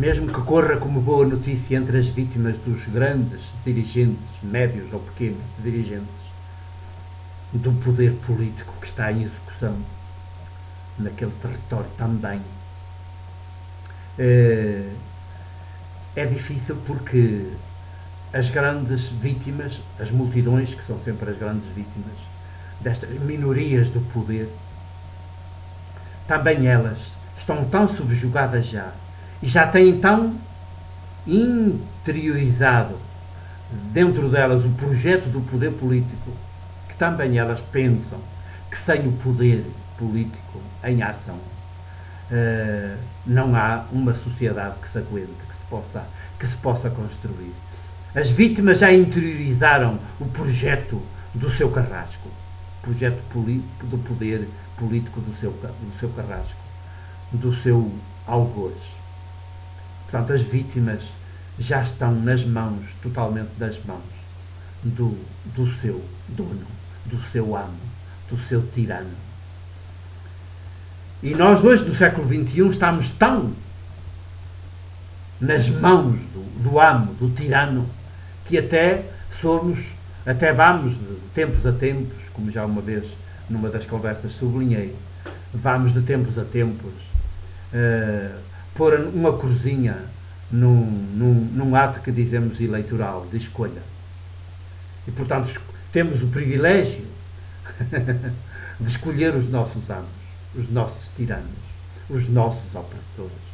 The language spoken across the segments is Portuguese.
mesmo que corra como boa notícia entre as vítimas dos grandes dirigentes, médios ou pequenos dirigentes, do poder político que está em execução naquele território também. É difícil porque as grandes vítimas, as multidões, que são sempre as grandes vítimas destas minorias do poder, também elas estão tão subjugadas já e já têm tão interiorizado dentro delas o projeto do poder político que também elas pensam que sem o poder político em ação não há uma sociedade que se aguente, que se possa construir. As vítimas já interiorizaram o projeto do seu carrasco, o projeto do poder político do seu carrasco, do seu algoz. Portanto, as vítimas já estão nas mãos, totalmente nas mãos do seu dono, do seu amo, do seu tirano. E nós hoje, no século XXI, estamos tão nas mãos do amo, do tirano, que até vamos de tempos a tempos, como já uma vez numa das conversas sublinhei, vamos de tempos a tempos pôr uma corzinha num ato que dizemos eleitoral, de escolha. E, portanto, temos o privilégio de escolher os nossos amos, os nossos tiranos, os nossos opressores.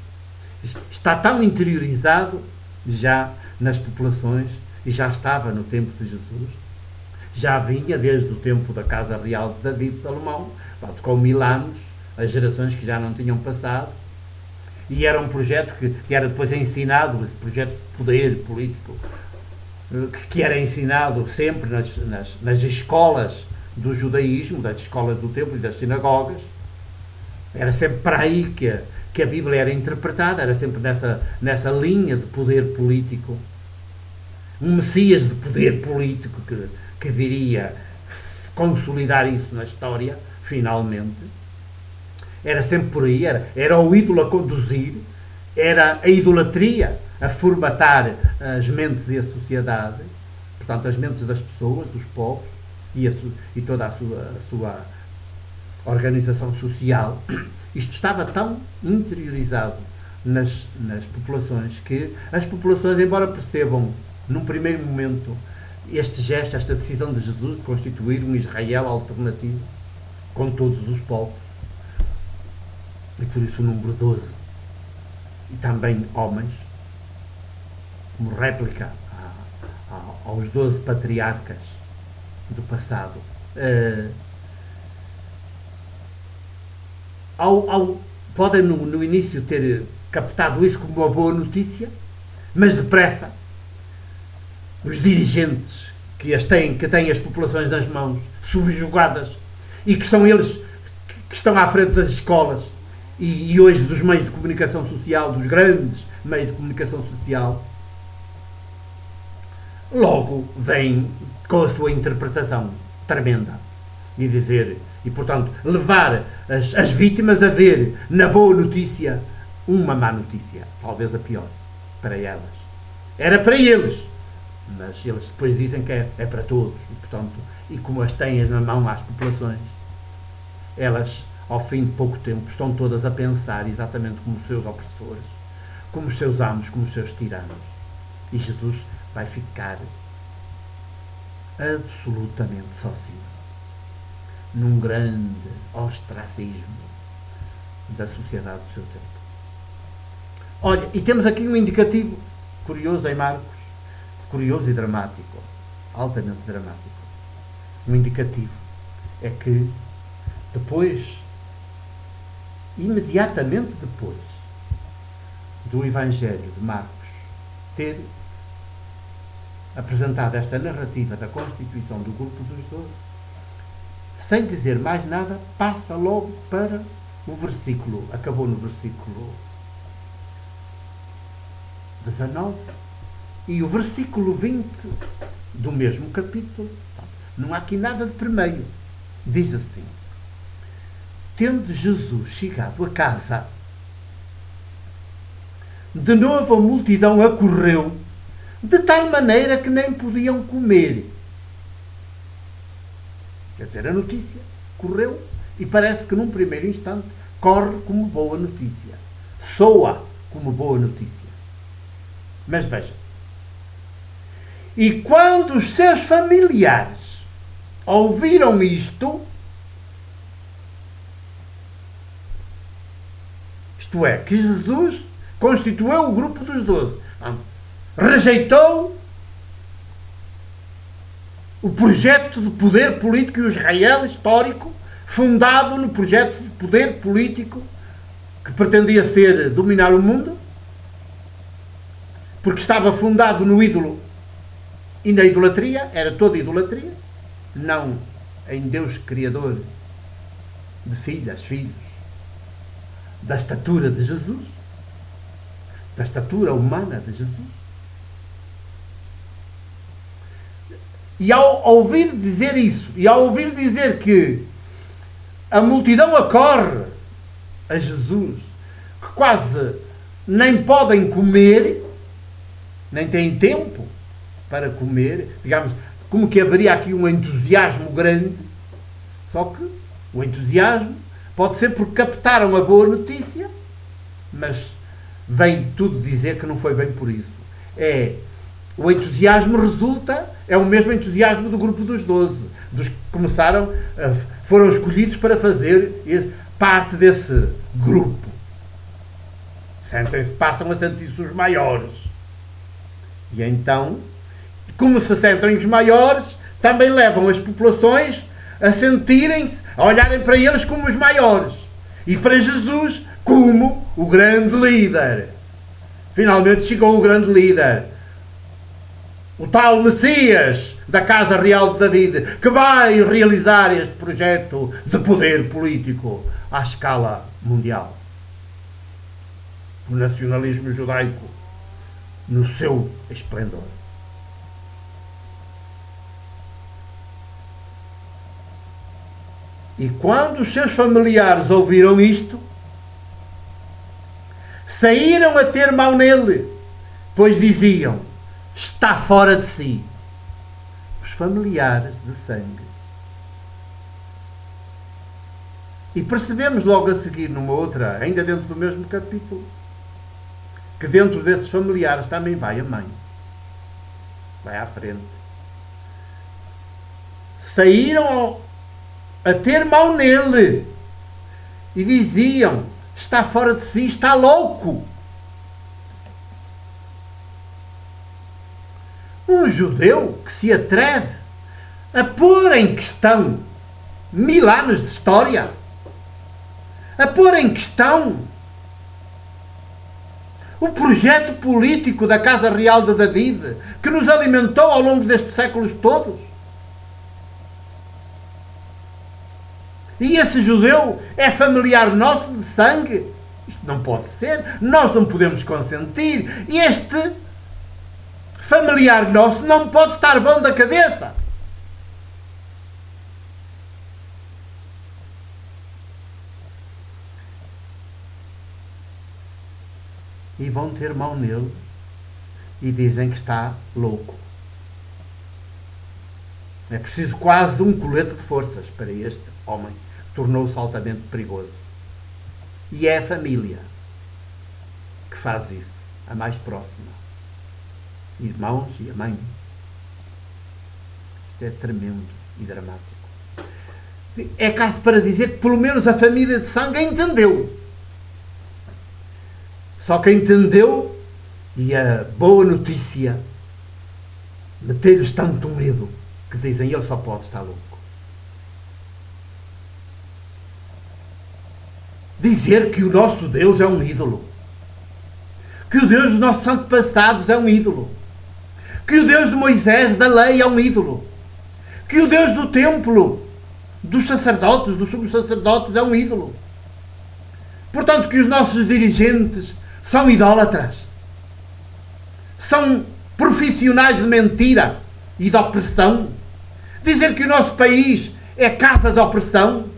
Está tão interiorizado já nas populações, e já estava no tempo de Jesus, já vinha desde o tempo da Casa Real de David de Salomão, com 1000 anos, as gerações que já não tinham passado, e era um projeto que era depois ensinado, esse projeto de poder político, que era ensinado sempre nas escolas do judaísmo, das escolas do templo e das sinagogas. Era sempre para aí que a Bíblia era interpretada, era sempre nessa linha de poder político. Um Messias de poder político que viria consolidar isso na história, finalmente. Era sempre por aí, era o ídolo a conduzir, era a idolatria a formatar as mentes e a sociedade, portanto, as mentes das pessoas, dos povos e toda a sua organização social. Isto estava tão interiorizado nas populações que as populações, embora percebam num primeiro momento este gesto, esta decisão de Jesus de constituir um Israel alternativo com todos os povos, e por isso o número 12, e também homens, como réplica aos 12 patriarcas do passado, podem no início ter captado isso como uma boa notícia, mas depressa os dirigentes que têm as populações nas mãos, subjugadas, e que são eles que estão à frente das escolas e hoje dos meios de comunicação social, dos grandes meios de comunicação social, logo vêm com a sua interpretação tremenda e portanto levar as vítimas a ver na boa notícia uma má notícia, talvez a pior para elas. Era para eles, mas eles depois dizem que é para todos, e portanto, e como as têm na mão às populações, elas ao fim de pouco tempo estão todas a pensar exatamente como os seus opressores, como os seus amos, como os seus tiranos, e Jesus vai ficar absolutamente sozinho num grande ostracismo da sociedade do seu tempo. Olha, e temos aqui um indicativo curioso em Marcos, curioso e dramático, altamente dramático. Um indicativo é que imediatamente depois do Evangelho de Marcos ter apresentado esta narrativa da constituição do grupo dos 12, sem dizer mais nada, passa logo para o versículo, acabou no versículo 19, e o versículo 20 do mesmo capítulo, não há aqui nada de primeiro, diz assim: tendo Jesus chegado a casa, De novo a multidão acorreu, de tal maneira que nem podiam comer. Quer dizer, a notícia correu e parece que num primeiro instante corre como boa notícia. Soa como boa notícia. Mas veja. E quando os seus familiares ouviram isto, isto é, que Jesus constituiu o grupo dos 12, rejeitou o projeto de poder político de Israel histórico, fundado no projeto de poder político que pretendia ser dominar o mundo, porque estava fundado no ídolo e na idolatria, era toda idolatria, não em Deus Criador de filhos, da estatura de Jesus, da estatura humana de Jesus. E ao ouvir dizer isso, e ao ouvir dizer que a multidão acorre a Jesus, que quase nem podem comer, nem têm tempo para comer, digamos, como que haveria aqui um entusiasmo grande, só que o entusiasmo pode ser porque captaram a boa notícia, mas vem tudo dizer que não foi bem por isso. O entusiasmo é o mesmo entusiasmo do grupo dos 12, dos que foram escolhidos para fazer parte desse grupo. Passam a sentir-se os maiores. E então, como se sentem os maiores, também levam as populações a sentirem-se, a olharem para eles como os maiores. E para Jesus como o grande líder. Finalmente chegou o grande líder. O tal Messias da Casa Real de David, que vai realizar este projeto de poder político à escala mundial. O nacionalismo judaico no seu esplendor. E quando os seus familiares ouviram isto, saíram a ter mal nele, pois diziam: está fora de si. Os familiares de sangue. E percebemos logo a seguir, numa outra, ainda dentro do mesmo capítulo, que dentro desses familiares também vai a mãe. Vai à frente. Saíram a ter mal nele e diziam: está fora de si, está louco. Um judeu que se atreve a pôr em questão 1000 anos de história, a pôr em questão o projeto político da Casa Real de David, que nos alimentou ao longo destes séculos todos. E esse judeu é familiar nosso de sangue. Isto não pode ser. Nós não podemos consentir. E este familiar nosso não pode estar bom da cabeça. E vão ter mão nele e dizem que está louco. É preciso quase um colete de forças para este homem. Tornou-se altamente perigoso. E é a família que faz isso, a mais próxima. Irmãos e a mãe. Isto é tremendo e dramático. É caso para dizer que pelo menos a família de sangue entendeu. Só que entendeu, e a boa notícia meteu-lhes tanto medo que dizem: ele só pode estar louco. Dizer que o nosso Deus é um ídolo, que o Deus dos nossos antepassados é um ídolo, que o Deus de Moisés, da lei, é um ídolo, que o Deus do templo, dos sacerdotes, dos sumos sacerdotes, é um ídolo. Portanto, que os nossos dirigentes são idólatras, são profissionais de mentira e de opressão. Dizer que o nosso país é casa de opressão.